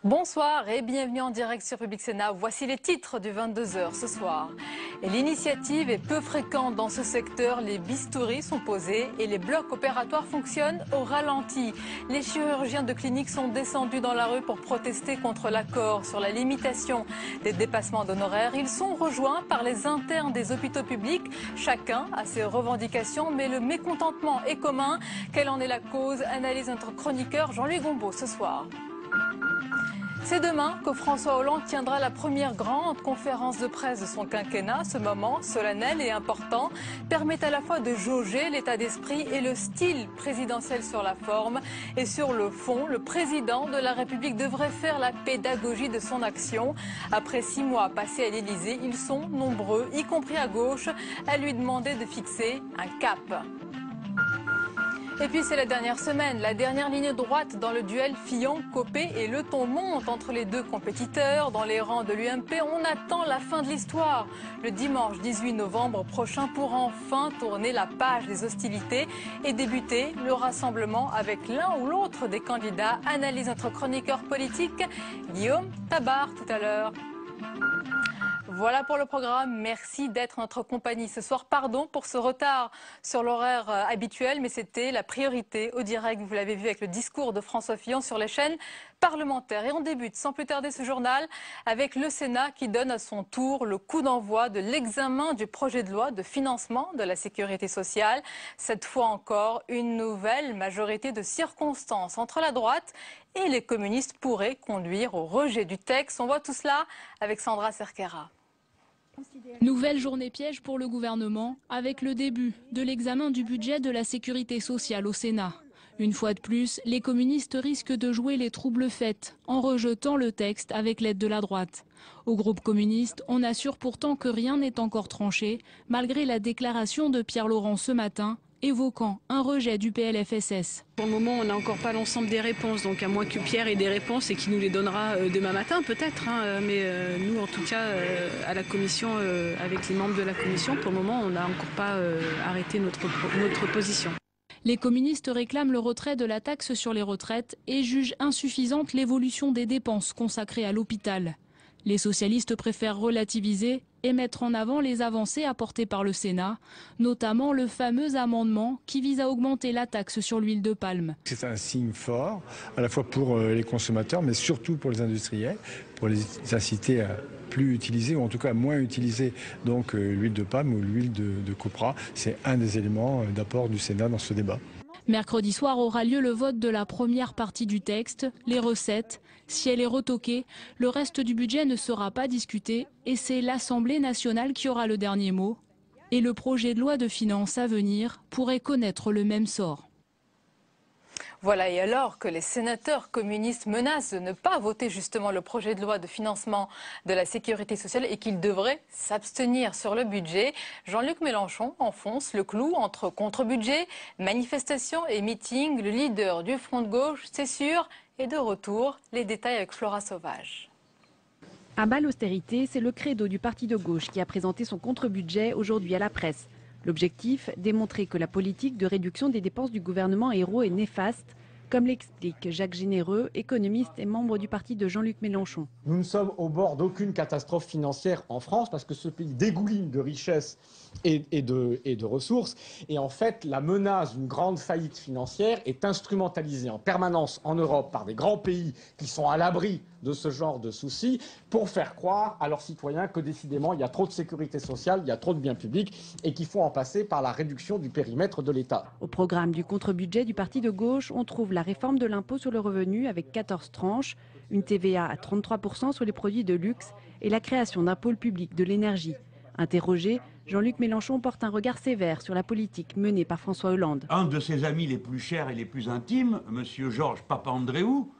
Bonsoir et bienvenue en direct sur Public Sénat. Voici les titres du 22h ce soir. L'initiative est peu fréquente dans ce secteur. Les bistouris sont posés et les blocs opératoires fonctionnent au ralenti. Les chirurgiens de clinique sont descendus dans la rue pour protester contre l'accord sur la limitation des dépassements d'honoraires. Ils sont rejoints par les internes des hôpitaux publics. Chacun a ses revendications, mais le mécontentement est commun. Quelle en est la cause? Analyse notre chroniqueur Jean-Louis Gombaud ce soir. C'est demain que François Hollande tiendra la première grande conférence de presse de son quinquennat. Ce moment solennel et important permet à la fois de jauger l'état d'esprit et le style présidentiel sur la forme. Et sur le fond, le président de la République devrait faire la pédagogie de son action. Après 6 mois passés à l'Élysée, ils sont nombreux, y compris à gauche, à lui demander de fixer un cap. Et puis c'est la dernière semaine, la dernière ligne droite dans le duel Fillon-Copé et le ton monte entre les deux compétiteurs. Dans les rangs de l'UMP, on attend la fin de l'histoire. Le dimanche 18 novembre prochain pour enfin tourner la page des hostilités et débuter le rassemblement avec l'un ou l'autre des candidats. Analyse notre chroniqueur politique Guillaume Tabar tout à l'heure. Voilà pour le programme. Merci d'être en notre compagnie ce soir. Pardon pour ce retard sur l'horaire habituel, mais c'était la priorité au direct. Vous l'avez vu avec le discours de François Fillon sur les chaînes parlementaires. Et on débute sans plus tarder ce journal avec le Sénat qui donne à son tour le coup d'envoi de l'examen du projet de loi de financement de la sécurité sociale. Cette fois encore, une nouvelle majorité de circonstances entre la droite et les communistes pourrait conduire au rejet du texte. On voit tout cela avec Sandra Cerquera. Nouvelle journée piège pour le gouvernement avec le début de l'examen du budget de la sécurité sociale au Sénat. Une fois de plus, les communistes risquent de jouer les troubles faits en rejetant le texte avec l'aide de la droite. Au groupe communiste, on assure pourtant que rien n'est encore tranché, malgré la déclaration de Pierre Laurent ce matin, évoquant un rejet du PLFSS. Pour le moment, on n'a encore pas l'ensemble des réponses, donc à moins que Pierre ait des réponses et qu'il nous les donnera demain matin peut-être. Mais nous, en tout cas, à la commission, avec les membres de la commission, pour le moment, on n'a encore pas arrêté notre position. Les communistes réclament le retrait de la taxe sur les retraites et jugent insuffisante l'évolution des dépenses consacrées à l'hôpital. Les socialistes préfèrent relativiser et mettre en avant les avancées apportées par le Sénat, notamment le fameux amendement qui vise à augmenter la taxe sur l'huile de palme. C'est un signe fort, à la fois pour les consommateurs, mais surtout pour les industriels, pour les inciter à plus utiliser, ou en tout cas moins utiliser donc l'huile de palme ou l'huile de copra. C'est un des éléments d'apport du Sénat dans ce débat. Mercredi soir aura lieu le vote de la première partie du texte, les recettes. Si elle est retoquée, le reste du budget ne sera pas discuté et c'est l'Assemblée nationale qui aura le dernier mot. Et le projet de loi de finances à venir pourrait connaître le même sort. Voilà, et alors que les sénateurs communistes menacent de ne pas voter justement le projet de loi de financement de la sécurité sociale et qu'ils devraient s'abstenir sur le budget, Jean-Luc Mélenchon enfonce le clou entre contre-budget, manifestations et meetings. Le leader du Front de gauche, c'est sûr, est de retour. Les détails avec Flora Sauvage. À bas l'austérité, c'est le credo du parti de gauche qui a présenté son contre-budget aujourd'hui à la presse. L'objectif, démontrer que la politique de réduction des dépenses du gouvernement Ayrault est néfaste, comme l'explique Jacques Généreux, économiste et membre du parti de Jean-Luc Mélenchon. Nous ne sommes au bord d'aucune catastrophe financière en France parce que ce pays dégouline de richesses et de ressources. Et en fait, la menace d'une grande faillite financière est instrumentalisée en permanence en Europe par des grands pays qui sont à l'abri de ce genre de soucis pour faire croire à leurs citoyens que décidément il y a trop de sécurité sociale, il y a trop de biens publics et qu'il faut en passer par la réduction du périmètre de l'État. Au programme du contre-budget du parti de gauche, on trouve la réforme de l'impôt sur le revenu avec 14 tranches, une TVA à 33% sur les produits de luxe et la création d'un pôle public de l'énergie. Interrogé, Jean-Luc Mélenchon porte un regard sévère sur la politique menée par François Hollande. Un de ses amis les plus chers et les plus intimes, M. Georges Papandréou,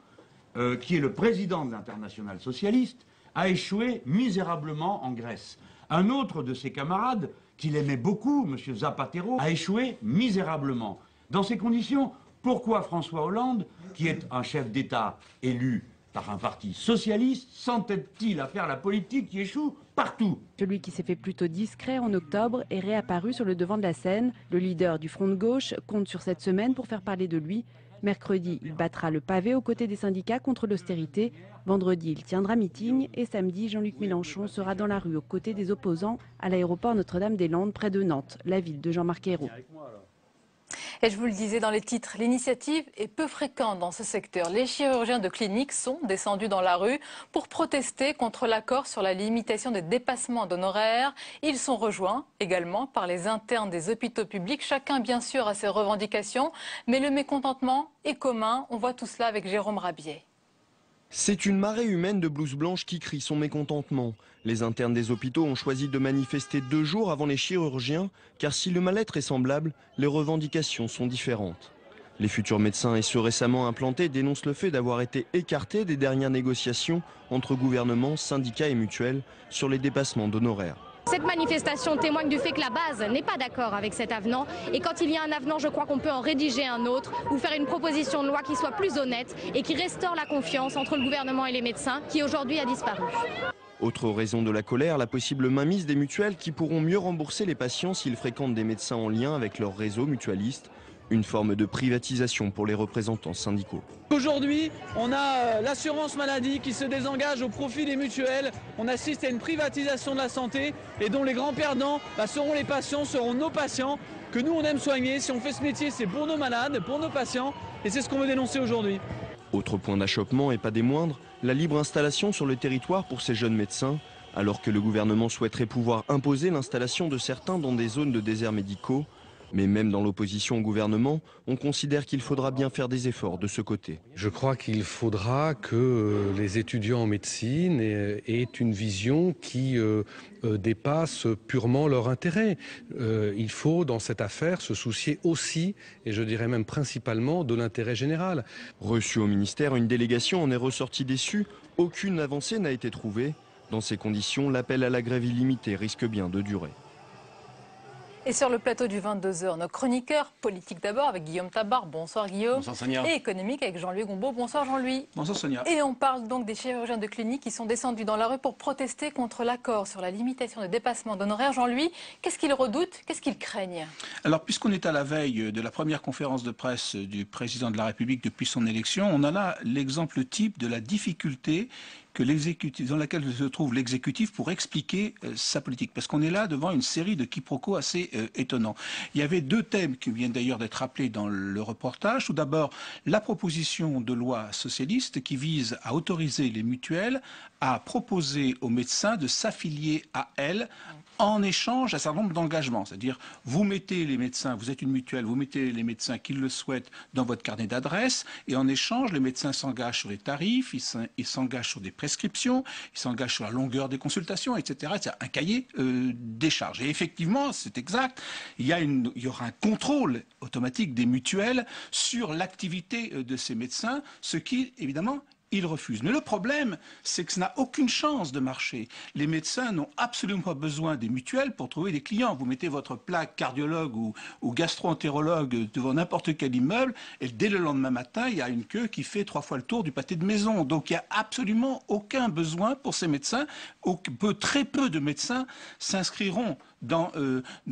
qui est le président de l'Internationale socialiste, a échoué misérablement en Grèce. Un autre de ses camarades, qu'il aimait beaucoup, M. Zapatero, a échoué misérablement. Dans ces conditions, pourquoi François Hollande, qui est un chef d'État élu par un parti socialiste, s'entête-t-il à faire la politique qui échoue partout? Celui qui s'est fait plutôt discret en octobre est réapparu sur le devant de la scène. Le leader du Front de gauche compte sur cette semaine pour faire parler de lui. Mercredi, il battra le pavé aux côtés des syndicats contre l'austérité. Vendredi, il tiendra meeting et samedi, Jean-Luc Mélenchon sera dans la rue aux côtés des opposants à l'aéroport Notre-Dame-des-Landes près de Nantes, la ville de Jean-Marc Ayrault. Et je vous le disais dans les titres, l'initiative est peu fréquente dans ce secteur. Les chirurgiens de clinique sont descendus dans la rue pour protester contre l'accord sur la limitation des dépassements d'honoraires. Ils sont rejoints également par les internes des hôpitaux publics. Chacun, bien sûr, a ses revendications, mais le mécontentement est commun. On voit tout cela avec Jérôme Rabier. C'est une marée humaine de blouses blanches qui crie son mécontentement. Les internes des hôpitaux ont choisi de manifester 2 jours avant les chirurgiens, car si le mal-être est semblable, les revendications sont différentes. Les futurs médecins et ceux récemment implantés dénoncent le fait d'avoir été écartés des dernières négociations entre gouvernement, syndicats et mutuelles sur les dépassements d'honoraires. Cette manifestation témoigne du fait que la base n'est pas d'accord avec cet avenant. Et quand il y a un avenant, je crois qu'on peut en rédiger un autre ou faire une proposition de loi qui soit plus honnête et qui restaure la confiance entre le gouvernement et les médecins qui aujourd'hui a disparu. Autre raison de la colère, la possible mainmise des mutuelles qui pourront mieux rembourser les patients s'ils fréquentent des médecins en lien avec leur réseau mutualiste. Une forme de privatisation pour les représentants syndicaux. Aujourd'hui, on a l'assurance maladie qui se désengage au profit des mutuelles. On assiste à une privatisation de la santé et dont les grands perdants seront les patients, seront nos patients que nous on aime soigner. Si on fait ce métier, c'est pour nos malades, pour nos patients et c'est ce qu'on veut dénoncer aujourd'hui. Autre point d'achoppement et pas des moindres, la libre installation sur le territoire pour ces jeunes médecins, alors que le gouvernement souhaiterait pouvoir imposer l'installation de certains dans des zones de déserts médicaux. Mais même dans l'opposition au gouvernement, on considère qu'il faudra bien faire des efforts de ce côté. Je crois qu'il faudra que les étudiants en médecine aient une vision qui dépasse purement leur intérêt. Il faut, dans cette affaire, se soucier aussi, et je dirais même principalement, de l'intérêt général. Reçu au ministère, une délégation en est ressortie déçue. Aucune avancée n'a été trouvée. Dans ces conditions, l'appel à la grève illimitée risque bien de durer. Et sur le plateau du 22h, nos chroniqueurs politiques d'abord avec Guillaume Tabar. Bonsoir Guillaume. Bonsoir Sonia. Et économique avec Jean-Louis Gombault. Bonsoir Jean-Louis. Bonsoir Sonia. Et on parle donc des chirurgiens de clinique qui sont descendus dans la rue pour protester contre l'accord sur la limitation de dépassement d'honoraires. Jean-Louis, qu'est-ce qu'ils redoutent? Qu'est-ce qu'ils craignent? Alors puisqu'on est à la veille de la première conférence de presse du président de la République depuis son élection, on a là l'exemple type de la difficulté dans laquelle se trouve l'exécutif pour expliquer sa politique. Parce qu'on est là devant une série de quiproquos assez étonnants. Il y avait 2 thèmes qui viennent d'ailleurs d'être rappelés dans le reportage. Tout d'abord, la proposition de loi socialiste qui vise à autoriser les mutuelles à proposer aux médecins de s'affilier à elles en échange d'un certain nombre d'engagements. C'est-à-dire, vous mettez les médecins, vous êtes une mutuelle, vous mettez les médecins qui le souhaitent dans votre carnet d'adresses, et en échange, les médecins s'engagent sur les tarifs, ils s'engagent sur des prescriptions, ils s'engagent sur la longueur des consultations, etc. C'est un cahier des charges. Et effectivement, c'est exact, il y aura un contrôle automatique des mutuelles sur l'activité de ces médecins, ce qui, évidemment, ils refusent. Mais le problème, c'est que ça n'a aucune chance de marcher. Les médecins n'ont absolument pas besoin des mutuelles pour trouver des clients. Vous mettez votre plaque cardiologue ou gastro-entérologue devant n'importe quel immeuble et dès le lendemain matin, il y a une queue qui fait 3 fois le tour du pâté de maison. Donc il n'y a absolument aucun besoin pour ces médecins. Très peu de médecins s'inscriront dans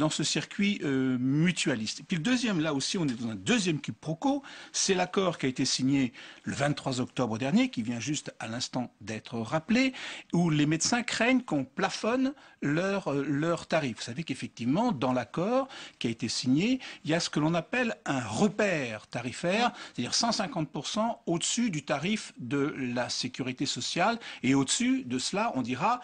ce circuit mutualiste. Et puis le deuxième, là aussi, on est dans un deuxième quiproquo, c'est l'accord qui a été signé le 23 octobre dernier, qui vient juste à l'instant d'être rappelé, où les médecins craignent qu'on plafonne leurs tarifs. Vous savez qu'effectivement, dans l'accord qui a été signé, il y a ce que l'on appelle un repère tarifaire, c'est-à-dire 150% au-dessus du tarif de la sécurité sociale, et au-dessus de cela, on dira,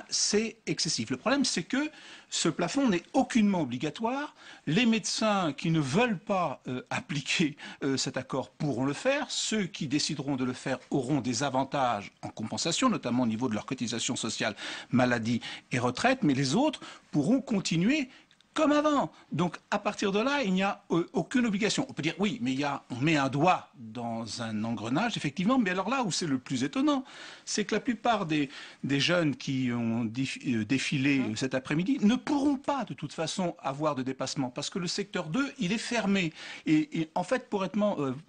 c'est excessif. Le problème, c'est que ce plafond n'est aucunement obligatoire. Les médecins qui ne veulent pas appliquer cet accord pourront le faire. Ceux qui décideront de le faire auront des avantages en compensation, notamment au niveau de leur cotisation sociale, maladie et retraite, mais les autres pourront continuer comme avant. Donc à partir de là, il n'y a aucune obligation. On peut dire oui, mais on met un doigt dans un engrenage, effectivement, mais alors là où c'est le plus étonnant, c'est que la plupart des jeunes qui ont défilé cet après-midi ne pourront pas de toute façon avoir de dépassement, parce que le secteur 2, il est fermé. Et en fait, pour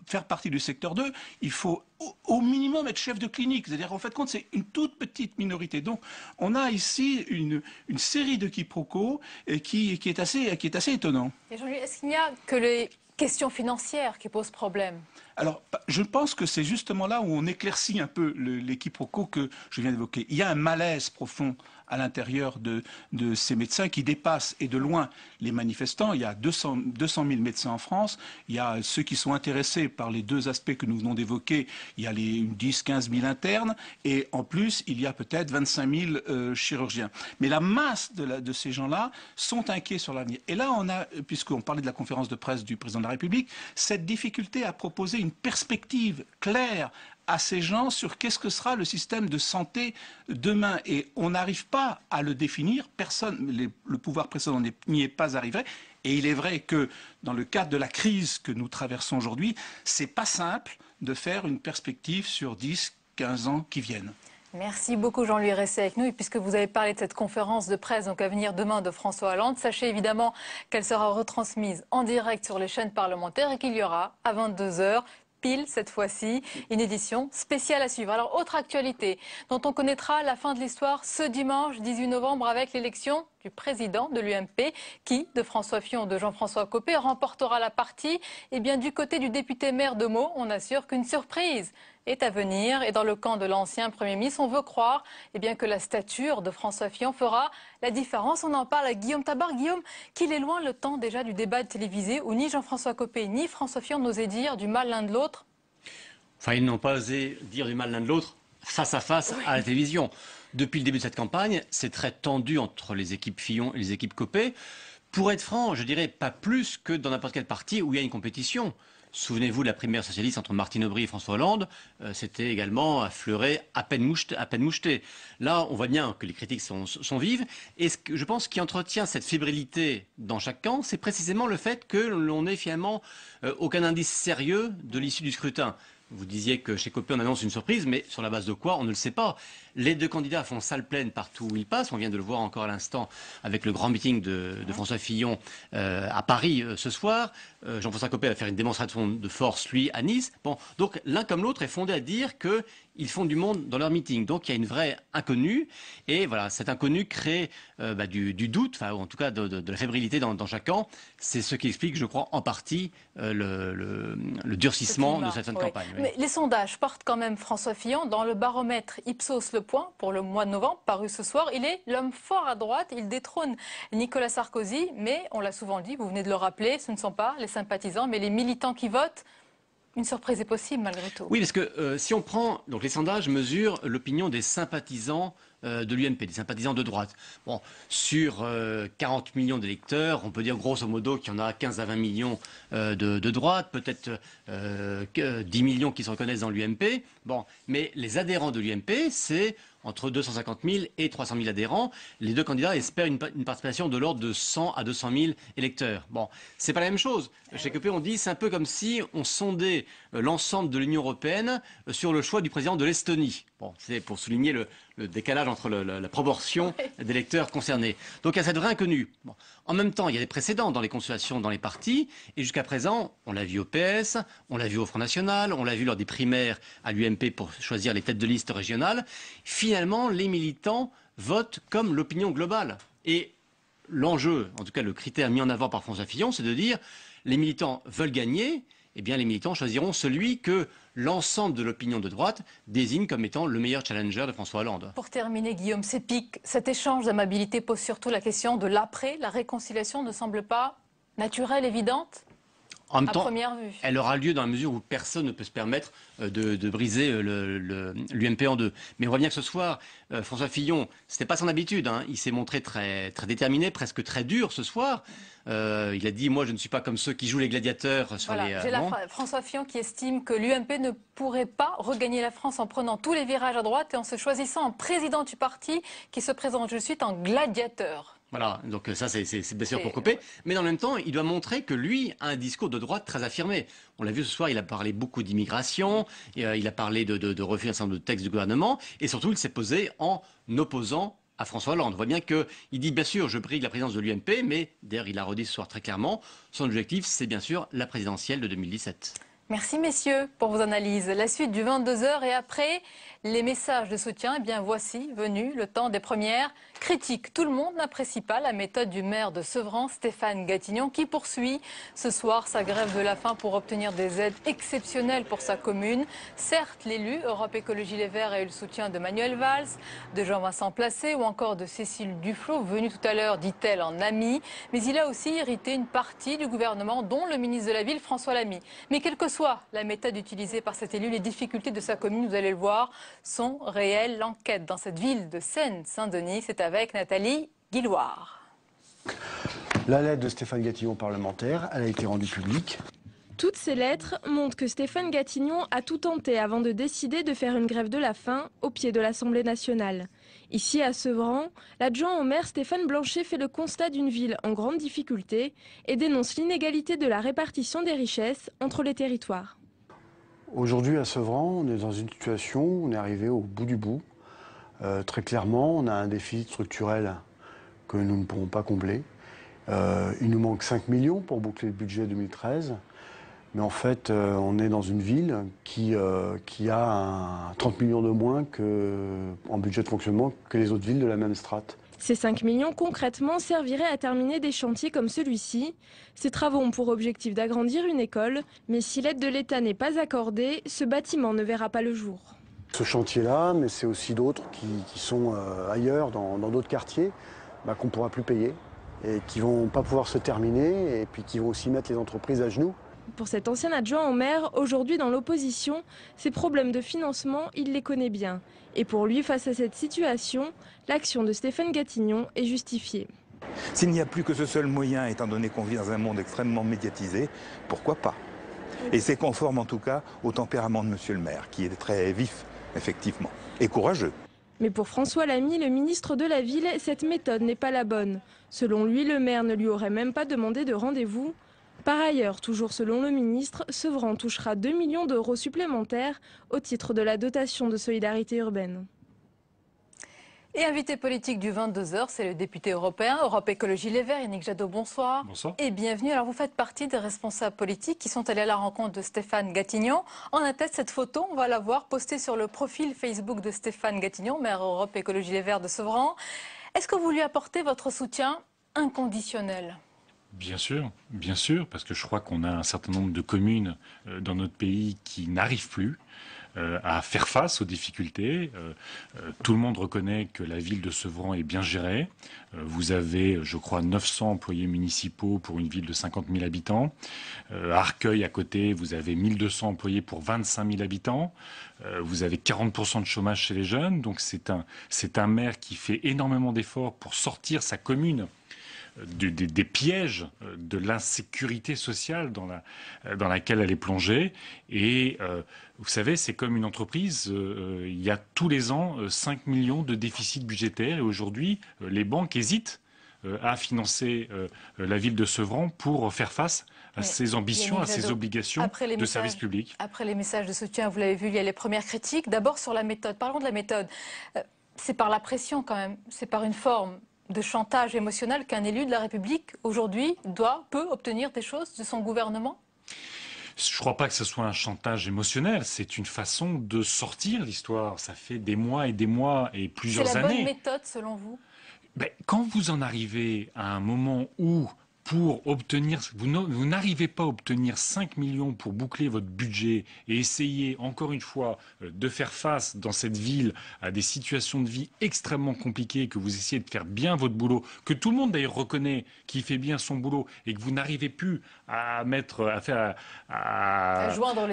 faire partie du secteur 2, il faut au minimum être chef de clinique. C'est-à-dire, en fait, c'est une toute petite minorité. Donc, on a ici une série de quiproquos qui est assez étonnant. Et Jean-Louis, est-ce qu'il n'y a que les question financière qui pose problème. Alors, je pense que c'est justement là où on éclaircit un peu les quiproquos que je viens d'évoquer. Il y a un malaise profond à l'intérieur de ces médecins qui dépassent, et de loin, les manifestants. Il y a 200 000 médecins en France. Il y a ceux qui sont intéressés par les deux aspects que nous venons d'évoquer. Il y a les 10-15 000 internes. Et en plus, il y a peut-être 25 000 chirurgiens. Mais la masse de ces gens-là sont inquiets sur l'avenir. Et là, on a, puisqu'on parlait de la conférence de presse du président de la République, cette difficulté à proposer une perspective claire à ces gens sur qu'est-ce que sera le système de santé demain. Et on n'arrive pas à le définir. Personne, le pouvoir précédent n'y est pas arrivé. Et il est vrai que dans le cadre de la crise que nous traversons aujourd'hui, c'est pas simple de faire une perspective sur 10, 15 ans qui viennent. Merci beaucoup Jean-Louis Resset avec nous. Et puisque vous avez parlé de cette conférence de presse donc à venir demain de François Hollande, sachez évidemment qu'elle sera retransmise en direct sur les chaînes parlementaires et qu'il y aura à 22 h pile cette fois-ci, une édition spéciale à suivre. Alors, autre actualité dont on connaîtra la fin de l'histoire ce dimanche 18 novembre avec l'élection du président de l'UMP qui, de François Fillon ou de Jean-François Copé, remportera la partie. Et bien du côté du député maire de Meaux, on assure qu'une surprise est à venir. Et dans le camp de l'ancien Premier ministre, on veut croire que la stature de François Fillon fera la différence. On en parle à Guillaume Tabar. Guillaume, qu'il est loin le temps déjà du débat télévisé où ni Jean-François Copé ni François Fillon n'osaient dire du mal l'un de l'autre. Enfin, ils n'ont pas osé dire du mal l'un de l'autre face à face à la télévision. Depuis le début de cette campagne, c'est très tendu entre les équipes Fillon et les équipes Copé. Pour être franc, je dirais pas plus que dans n'importe quel parti où il y a une compétition. Souvenez-vous de la primaire socialiste entre Martine Aubry et François Hollande. C'était également affleuré, à peine moucheté. Là, on voit bien que les critiques sont vives. Et je pense qui entretient cette fébrilité dans chaque camp, c'est précisément le fait que l'on n'ait finalement aucun indice sérieux de l'issue du scrutin. Vous disiez que chez Copé, on annonce une surprise, mais sur la base de quoi, on ne le sait pas. Les deux candidats font salle pleine partout où ils passent. On vient de le voir encore à l'instant avec le grand meeting de François Fillon à Paris ce soir. Jean-François Copé va faire une démonstration de force, lui, à Nice. Bon, donc l'un comme l'autre est fondé à dire qu'ils font du monde dans leur meeting. Donc il y a une vraie inconnue. Et voilà, cet inconnu crée du doute, enfin, ou en tout cas de la fébrilité dans chaque camp. C'est ce qui explique, je crois, en partie le durcissement de cette fin de campagne. Oui. Mais les sondages portent quand même François Fillon dans le baromètre Ipsos Le Point pour le mois de novembre, paru ce soir. Il est l'homme fort à droite, il détrône Nicolas Sarkozy, mais on l'a souvent dit, vous venez de le rappeler, ce ne sont pas les sympathisants, mais les militants qui votent. Une surprise est possible malgré tout. Oui, parce que si on prend, donc les sondages mesurent l'opinion des sympathisants de l'UMP, des sympathisants de droite. Bon, sur 40 millions d'électeurs, on peut dire grosso modo qu'il y en a 15 à 20 millions de droite, peut-être 10 millions qui se reconnaissent dans l'UMP. Bon, mais les adhérents de l'UMP, c'est entre 250 000 et 300 000 adhérents. Les deux candidats espèrent une participation de l'ordre de 100 à 200 000 électeurs. Bon, c'est pas la même chose. Chez Copé, on dit c'est un peu comme si on sondait l'ensemble de l'Union européenne sur le choix du président de l'Estonie. Bon, c'est pour souligner le décalage entre la proportion d'électeurs concernés. Donc il y a cette vraie inconnue. Bon. En même temps, il y a des précédents dans les consultations dans les partis. Et jusqu'à présent, on l'a vu au PS, on l'a vu au Front National, on l'a vu lors des primaires à l'UMP pour choisir les têtes de liste régionales. Finalement, les militants votent comme l'opinion globale. Et l'enjeu, en tout cas le critère mis en avant par François Fillon, c'est de dire les militants veulent gagner. Eh bien, les militants choisiront celui que l'ensemble de l'opinion de droite désigne comme étant le meilleur challenger de François Hollande. Pour terminer, Guillaume, cet échange d'amabilité pose surtout la question de l'après. La réconciliation ne semble pas naturelle, évidente en même à temps, première vue. Elle aura lieu dans la mesure où personne ne peut se permettre de briser l'UMP en deux. Mais on voit bien que ce soir, François Fillon, c'était pas son habitude. Hein. Il s'est montré très, très déterminé, presque très dur ce soir. Il a dit, moi je ne suis pas comme ceux qui jouent les gladiateurs sur les... J'ai François Fillon qui estime que l'UMP ne pourrait pas regagner la France en prenant tous les virages à droite et en se choisissant en président du parti qui se présente, je cite, en gladiateur. Voilà, donc ça c'est bien sûr pour Copé, mais en même temps il doit montrer que lui a un discours de droite très affirmé. On l'a vu ce soir, il a parlé beaucoup d'immigration, il a parlé de refus d'un certain nombre de textes du gouvernement, et surtout il s'est posé en opposant à François Hollande. On voit bien qu'il dit bien sûr je brigue la présidence de l'UMP, mais d'ailleurs il a redit ce soir très clairement, son objectif c'est bien sûr la présidentielle de 2017. Merci messieurs pour vos analyses. La suite du 22h et après les messages de soutien, eh bien voici venu le temps des premières critiques. Tout le monde n'apprécie pas la méthode du maire de Sevran, Stéphane Gatignon, qui poursuit ce soir sa grève de la faim pour obtenir des aides exceptionnelles pour sa commune. Certes, l'élu Europe Écologie Les Verts a eu le soutien de Manuel Valls, de Jean-Vincent Placé ou encore de Cécile Duflot, venue tout à l'heure, dit-elle, en amie. Mais il a aussi irrité une partie du gouvernement, dont le ministre de la Ville, François Lamy. Mais quelle que soit la méthode utilisée par cet élu, les difficultés de sa commune, vous allez le voir, sont réelles. L'enquête dans cette ville de Seine-Saint-Denis, c'est avec Nathalie Guilloire. La lettre de Stéphane Gatignon parlementaire, elle a été rendue publique. Toutes ces lettres montrent que Stéphane Gatignon a tout tenté avant de décider de faire une grève de la faim au pied de l'Assemblée nationale. Ici à Sevran, l'adjoint au maire Stéphane Blanchet fait le constat d'une ville en grande difficulté et dénonce l'inégalité de la répartition des richesses entre les territoires. Aujourd'hui à Sevran, on est dans une situation où on est arrivé au bout du bout. Très clairement, on a un déficit structurel que nous ne pourrons pas combler. Il nous manque 5 millions pour boucler le budget 2013. Mais en fait, on est dans une ville qui a 30 millions de moins en budget de fonctionnement que les autres villes de la même strate. Ces 5 millions concrètement serviraient à terminer des chantiers comme celui-ci. Ces travaux ont pour objectif d'agrandir une école, mais si l'aide de l'État n'est pas accordée, ce bâtiment ne verra pas le jour. Ce chantier-là, mais c'est aussi d'autres qui sont ailleurs, dans d'autres quartiers, qu'on ne pourra plus payer et qui ne vont pas pouvoir se terminer et puis qui vont aussi mettre les entreprises à genoux. Pour cet ancien adjoint au maire, aujourd'hui dans l'opposition, ces problèmes de financement, il les connaît bien. Et pour lui, face à cette situation, l'action de Stéphane Gatignon est justifiée. S'il n'y a plus que ce seul moyen, étant donné qu'on vit dans un monde extrêmement médiatisé, pourquoi pas? Et c'est conforme en tout cas au tempérament de monsieur le maire, qui est très vif, effectivement, et courageux. Mais pour François Lamy, le ministre de la Ville, cette méthode n'est pas la bonne. Selon lui, le maire ne lui aurait même pas demandé de rendez-vous. Par ailleurs, toujours selon le ministre, Sevran touchera 2 millions d'euros supplémentaires au titre de la dotation de solidarité urbaine. Et invité politique du 22h, c'est le député européen, Europe Écologie Les Verts, Yannick Jadot, bonsoir. Bonsoir. Et bienvenue. Alors vous faites partie des responsables politiques qui sont allés à la rencontre de Stéphane Gatignon. En atteste cette photo, on va la voir postée sur le profil Facebook de Stéphane Gatignon, maire Europe Écologie Les Verts de Sevran. Est-ce que vous lui apportez votre soutien inconditionnel ? Bien sûr, parce que je crois qu'on a un certain nombre de communes dans notre pays qui n'arrivent plus à faire face aux difficultés. Tout le monde reconnaît que la ville de Sevran est bien gérée. Vous avez, je crois, 900 employés municipaux pour une ville de 50 000 habitants. À Arcueil, à côté, vous avez 1200 employés pour 25 000 habitants. Vous avez 40% de chômage chez les jeunes. Donc c'est un maire qui fait énormément d'efforts pour sortir sa commune des pièges de l'insécurité sociale dans laquelle elle est plongée. Et vous savez, c'est comme une entreprise, il y a tous les ans 5 millions de déficits budgétaires et aujourd'hui, les banques hésitent à financer la ville de Sevran pour faire face à ses ambitions, à ses obligations de service public. Après les messages de soutien, vous l'avez vu, il y a les premières critiques. D'abord sur la méthode. Parlons de la méthode. C'est par la pression quand même, c'est par une forme de chantage émotionnel qu'un élu de la République, aujourd'hui, peut obtenir des choses de son gouvernement? Je ne crois pas que ce soit un chantage émotionnel, c'est une façon de sortir l'histoire. Ça fait des mois et plusieurs années. C'est la bonne méthode, selon vous? Quand vous en arrivez à un moment où, pour obtenir, vous n'arrivez pas à obtenir 5 millions pour boucler votre budget et essayer, encore une fois, de faire face dans cette ville à des situations de vie extrêmement compliquées, que vous essayez de faire bien votre boulot, que tout le monde d'ailleurs reconnaît qu'il fait bien son boulot et que vous n'arrivez plus à joindre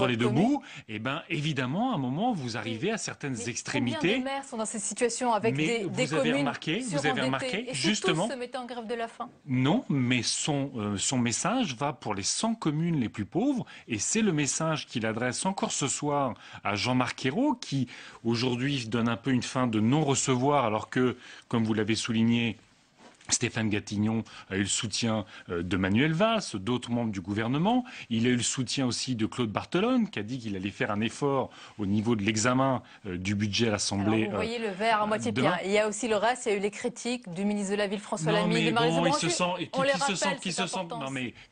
les deux bouts, et bien évidemment, à un moment, vous arrivez à certaines extrémités. Combien de maires sont dans cette situation avec des communes vous avez remarqué, et justement, tous se mettaient en grève de la faim? Non, mais son message va pour les 100 communes les plus pauvres et c'est le message qu'il adresse encore ce soir à Jean-Marc Ayrault qui aujourd'hui donne un peu une fin de non-recevoir alors que, comme vous l'avez souligné, Stéphane Gatignon a eu le soutien de Manuel Valls, d'autres membres du gouvernement. Il a eu le soutien aussi de Claude Barthelone, qui a dit qu'il allait faire un effort au niveau de l'examen du budget à l'Assemblée. Vous voyez le verre à moitié plein. Il y a aussi le reste, il y a eu les critiques du ministre de la Ville, François Lamy, de Maryse Lebranchu.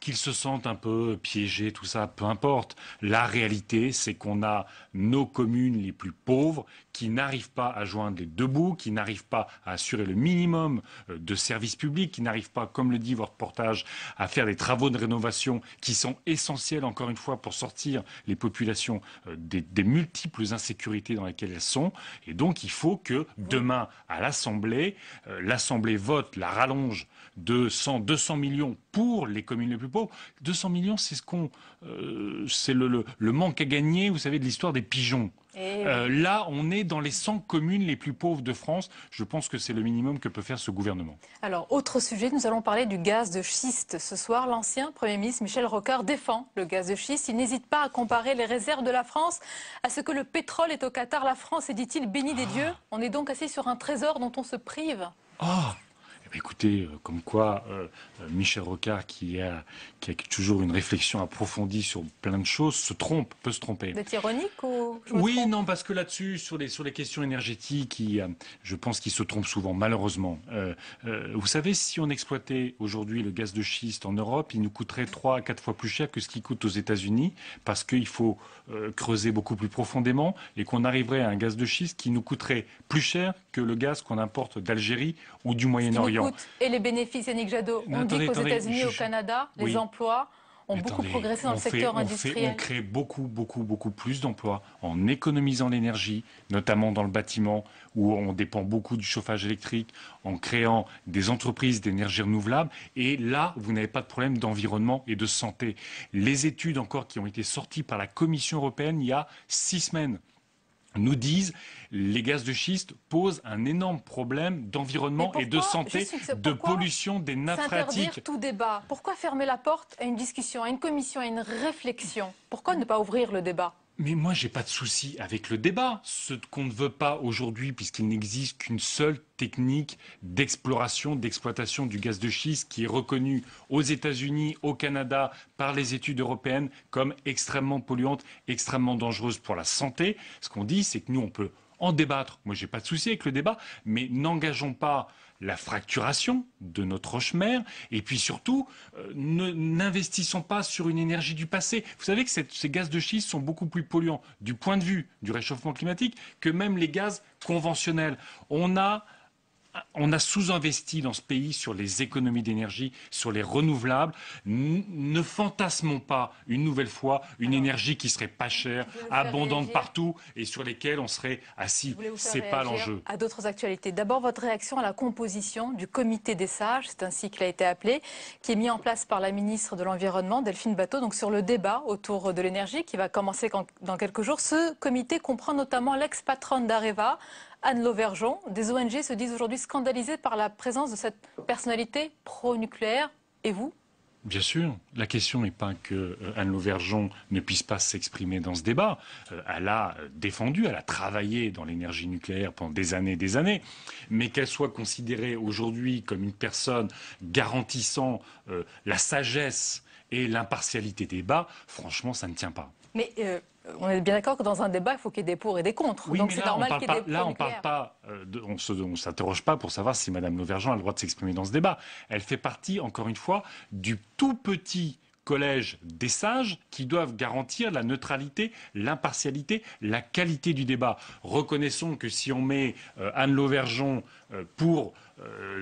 Qu'ils se sentent un peu piégés, tout ça, peu importe. La réalité, c'est qu'on a nos communes les plus pauvres qui n'arrivent pas à joindre les deux bouts, qui n'arrivent pas à assurer le minimum de services publics, qui n'arrivent pas, comme le dit votre reportage, à faire des travaux de rénovation qui sont essentiels, encore une fois, pour sortir les populations des multiples insécurités dans lesquelles elles sont. Et donc, il faut que demain, à l'Assemblée, l'Assemblée vote la rallonge de 200 millions pour les communes les plus pauvres. 200 millions, c'est c'est le manque à gagner, vous savez, de l'histoire des pigeons. Là, on est dans les 100 communes les plus pauvres de France. Je pense que c'est le minimum que peut faire ce gouvernement. Alors, autre sujet, nous allons parler du gaz de schiste. Ce soir, l'ancien Premier ministre Michel Rocard défend le gaz de schiste. Il n'hésite pas à comparer les réserves de la France à ce que le pétrole est au Qatar. La France est, dit-il, bénie des dieux. On est donc assis sur un trésor dont on se prive. Écoutez, comme quoi Michel Rocard, qui a toujours une réflexion approfondie sur plein de choses, peut se tromper. Vous êtes ironique ou Oui, non, parce que là-dessus, sur les questions énergétiques, je pense qu'il se trompe souvent, malheureusement. Vous savez, si on exploitait aujourd'hui le gaz de schiste en Europe, il nous coûterait 3 à 4 fois plus cher que ce qu'il coûte aux États-Unis, parce qu'il faut creuser beaucoup plus profondément et qu'on arriverait à un gaz de schiste qui nous coûterait plus cher que le gaz qu'on importe d'Algérie ou du Moyen-Orient. Et les bénéfices, Yannick Jadot, on dit qu'aux États-Unis et au Canada, les emplois ont beaucoup progressé dans le secteur industriel. On crée beaucoup plus d'emplois en économisant l'énergie, notamment dans le bâtiment, où on dépend beaucoup du chauffage électrique, en créant des entreprises d'énergie renouvelable. Et là, vous n'avez pas de problème d'environnement et de santé. Les études encore qui ont été sorties par la Commission européenne il y a 6 semaines nous disent les gaz de schiste posent un énorme problème d'environnement et de santé, de pollution des nappes phréatiques. S'interdire tout débat. Pourquoi fermer la porte à une discussion, à une commission, à une réflexion? Pourquoi ne pas ouvrir le débat? Mais moi, j'ai pas de souci avec le débat. Ce qu'on ne veut pas aujourd'hui, puisqu'il n'existe qu'une seule technique d'exploration, d'exploitation du gaz de schiste qui est reconnue aux États-Unis, au Canada, par les études européennes comme extrêmement polluante, extrêmement dangereuse pour la santé. Ce qu'on dit, c'est que nous, on peut en débattre. Moi, j'ai pas de souci avec le débat, mais n'engageons pas la fracturation de notre roche-mère et puis surtout, n'investissons pas sur une énergie du passé. Vous savez que ces gaz de schiste sont beaucoup plus polluants du point de vue du réchauffement climatique que même les gaz conventionnels. On a sous-investi dans ce pays sur les économies d'énergie, sur les renouvelables. Ne fantasmons pas une nouvelle fois une énergie qui serait pas chère, abondante partout et sur lesquelles on serait assis. C'est pas l'enjeu. À d'autres actualités. D'abord, votre réaction à la composition du comité des sages, c'est ainsi qu'il a été appelé, qui est mis en place par la ministre de l'Environnement, Delphine Batho, donc sur le débat autour de l'énergie qui va commencer dans quelques jours. Ce comité comprend notamment l'ex-patronne d'Areva, Anne Lauvergeon. Des ONG se disent aujourd'hui scandalisées par la présence de cette personnalité pro-nucléaire. Et vous ? Bien sûr. La question n'est pas que Anne Lauvergeon ne puisse pas s'exprimer dans ce débat. Elle a défendu, elle a travaillé dans l'énergie nucléaire pendant des années. Mais qu'elle soit considérée aujourd'hui comme une personne garantissant la sagesse et l'impartialité des débats, franchement, ça ne tient pas. Mais on est bien d'accord que dans un débat, il faut qu'il y ait des pour et des contre. Oui, donc c'est normal qu'il y ait des Là, on ne s'interroge pas pour savoir si Mme Lauvergeon a le droit de s'exprimer dans ce débat. Elle fait partie, encore une fois, du tout petit collège des sages qui doivent garantir la neutralité, l'impartialité, la qualité du débat. Reconnaissons que si on met Anne Lauvergeon pour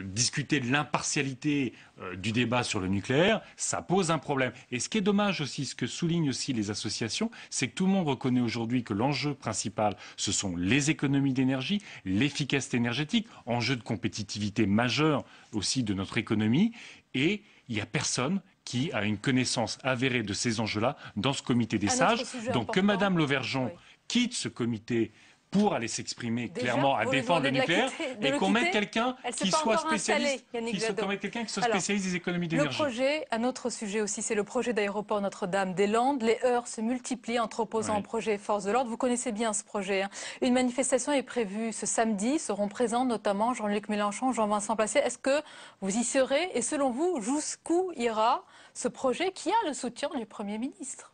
discuter de l'impartialité du débat sur le nucléaire, ça pose un problème. Et ce qui est dommage aussi, ce que soulignent aussi les associations, c'est que tout le monde reconnaît aujourd'hui que l'enjeu principal, ce sont les économies d'énergie, l'efficacité énergétique, enjeu de compétitivité majeur aussi de notre économie, et il n'y a personne qui a une connaissance avérée de ces enjeux-là dans ce comité des sages. Donc que Mme Lauvergeon quitte ce comité pour aller s'exprimer clairement à défendre le nucléaire et qu'on mette quelqu'un qui soit spécialiste, des économies d'énergie. Le projet, un autre sujet aussi, c'est le projet d'aéroport Notre-Dame-des-Landes. Les heurts se multiplient entre opposants au projet et forces de l'ordre. Vous connaissez bien ce projet. Une manifestation est prévue ce samedi. Seront présents notamment Jean-Luc Mélenchon, Jean-Vincent Placé. Est-ce que vous y serez? Et selon vous, jusqu'où ira ce projet qui a le soutien du Premier ministre?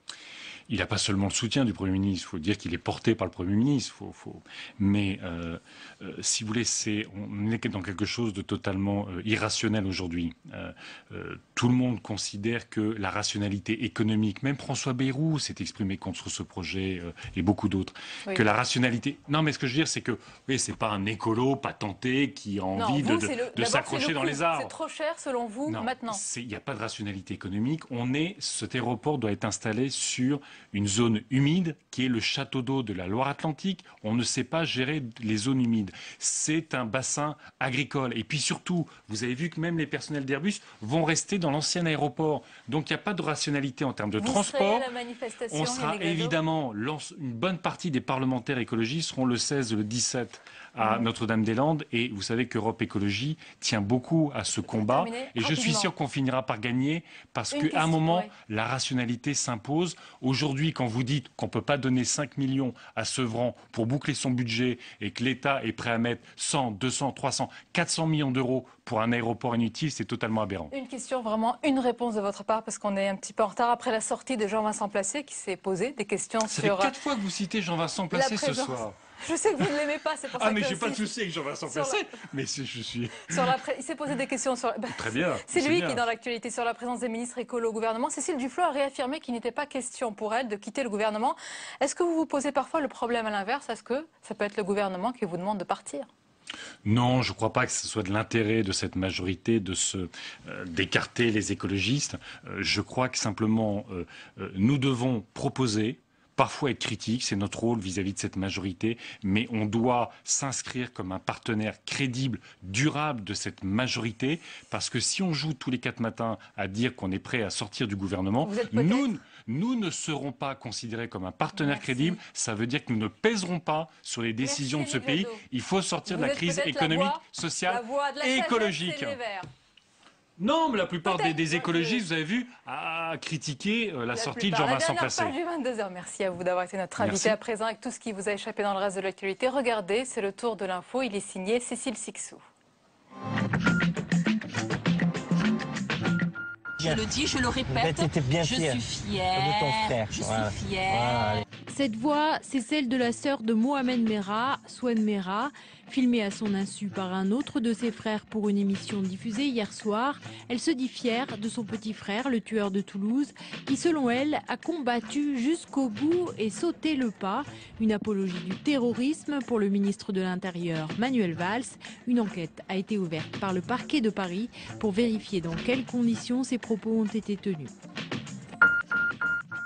Il n'a pas seulement le soutien du Premier ministre, il faut dire qu'il est porté par le Premier ministre. Mais si vous voulez, on est dans quelque chose de totalement irrationnel aujourd'hui. Tout le monde considère que la rationalité économique, même François Bayrou s'est exprimé contre ce projet et beaucoup d'autres, que la rationalité... Non, mais ce que je veux dire, c'est que c'est pas un écolo patenté qui a envie de s'accrocher dans les arbres. C'est trop cher selon vous maintenant? Il n'y a pas de rationalité économique. Cet aéroport doit être installé sur une zone humide qui est le château d'eau de la Loire-Atlantique. On ne sait pas gérer les zones humides. C'est un bassin agricole. Et puis surtout, vous avez vu que même les personnels d'Airbus vont rester dans l'ancien aéroport. Donc il n'y a pas de rationalité en termes de transport. Serez à la manifestation, on sera évidemment, une bonne partie des parlementaires écologistes seront le 16 et le 17 à Notre-Dame-des-Landes. Et vous savez qu'Europe Écologie tient beaucoup à ce combat. Et je suis sûr qu'on finira par gagner parce qu'à un moment, la rationalité s'impose. Aujourd'hui, quand vous dites qu'on ne peut pas donner 5 millions à Sevran pour boucler son budget et que l'État est prêt à mettre 100, 200, 300, 400 millions d'euros pour un aéroport inutile, c'est totalement aberrant. Une question, vraiment une réponse de votre part, parce qu'on est un petit peu en retard après la sortie de Jean-Vincent Placé qui s'est posé des questions sur... Ça fait 4 fois que vous citez Jean-Vincent Placé ce soir. Je sais que vous ne l'aimez pas, c'est pour ça que... Ah, mais j'ai pas de souci avec Jean-Vincent Placé, mais je suis... Il s'est posé des questions sur... Très bien. C'est lui qui est dans l'actualité sur la présence des ministres écolos au gouvernement. Cécile Duflot a réaffirmé qu'il n'était pas question pour elle de quitter le gouvernement. Est-ce que vous vous posez parfois le problème à l'inverse? Est-ce que ça peut être le gouvernement qui vous demande de partir? Non, je ne crois pas que ce soit de l'intérêt de cette majorité d'écarter les écologistes. Je crois que simplement nous devons proposer, parfois être critique, c'est notre rôle vis-à-vis de cette majorité, mais on doit s'inscrire comme un partenaire crédible, durable de cette majorité, parce que si on joue tous les 4 matins à dire qu'on est prêt à sortir du gouvernement, nous ne serons pas considérés comme un partenaire crédible. Ça veut dire que nous ne pèserons pas sur les décisions de ce pays. Il faut sortir de la crise économique, sociale et écologique. Non, mais la plupart des écologistes, vous avez vu, a critiqué la sortie de Jean-Vincent Placé. La dernière page du 22h. Merci à vous d'avoir été notre invité à présent avec tout ce qui vous a échappé dans le reste de l'actualité. Regardez, c'est le tour de l'info. Il est signé Cécile Sixou. Je le dis, je le répète, je suis fière de ton frère. Je suis fière. Cette voix, c'est celle de la sœur de Mohamed Merah, Swen Merah, filmée à son insu par un autre de ses frères pour une émission diffusée hier soir. Elle se dit fière de son petit frère, le tueur de Toulouse, qui selon elle a combattu jusqu'au bout et sauté le pas. Une apologie du terrorisme pour le ministre de l'Intérieur, Manuel Valls. Une enquête a été ouverte par le parquet de Paris pour vérifier dans quelles conditions ces propos ont été tenus.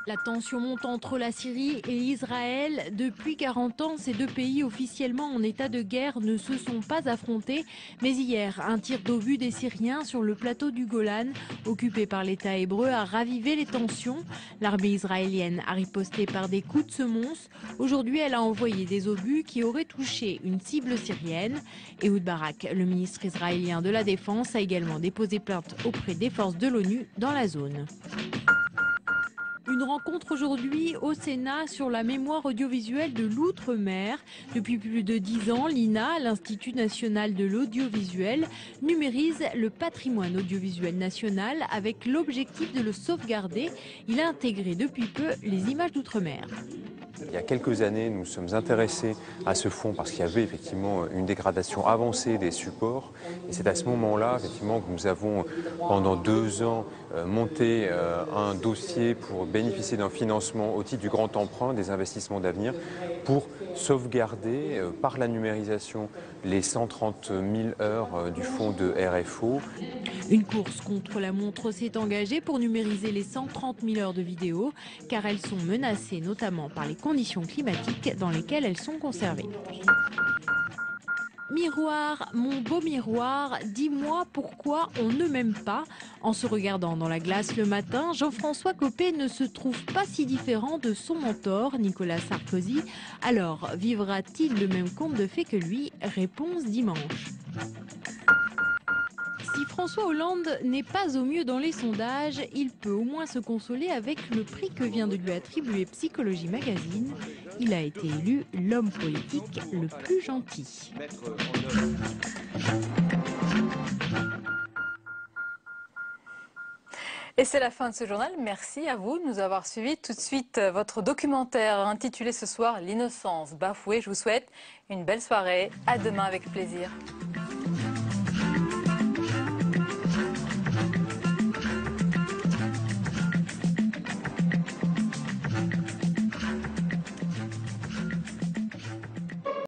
La tension monte entre la Syrie et Israël. Depuis 40 ans, ces deux pays officiellement en état de guerre ne se sont pas affrontés. Mais hier, un tir d'obus des Syriens sur le plateau du Golan, occupé par l'État hébreu, a ravivé les tensions. L'armée israélienne a riposté par des coups de semonce. Aujourd'hui, elle a envoyé des obus qui auraient touché une cible syrienne. Ehud Barak, le ministre israélien de la Défense, a également déposé plainte auprès des forces de l'ONU dans la zone. Une rencontre aujourd'hui au Sénat sur la mémoire audiovisuelle de l'Outre-mer. Depuis plus de 10 ans, l'INA, l'Institut national de l'audiovisuel, numérise le patrimoine audiovisuel national avec l'objectif de le sauvegarder. Il a intégré depuis peu les images d'Outre-mer. Il y a quelques années, nous sommes intéressés à ce fonds parce qu'il y avait effectivement une dégradation avancée des supports. Et c'est à ce moment-là, effectivement, que nous avons, pendant 2 ans, monté un dossier pour bénéficier d'un financement au titre du grand emprunt des investissements d'avenir pour sauvegarder par la numérisation les 130 000 heures du fonds de RFO. Une course contre la montre s'est engagée pour numériser les 130 000 heures de vidéos car elles sont menacées notamment par les conditions climatiques dans lesquelles elles sont conservées. Miroir, mon beau miroir, dis-moi pourquoi on ne m'aime pas. En se regardant dans la glace le matin, Jean-François Copé ne se trouve pas si différent de son mentor, Nicolas Sarkozy. Alors, vivra-t-il le même conte de fées que lui? Réponse dimanche. Si François Hollande n'est pas au mieux dans les sondages, il peut au moins se consoler avec le prix que vient de lui attribuer Psychologie Magazine. Il a été élu l'homme politique le plus gentil. Et c'est la fin de ce journal. Merci à vous de nous avoir suivis. Tout de suite, votre documentaire intitulé ce soir « L'innocence bafouée ». Je vous souhaite une belle soirée. À demain avec plaisir.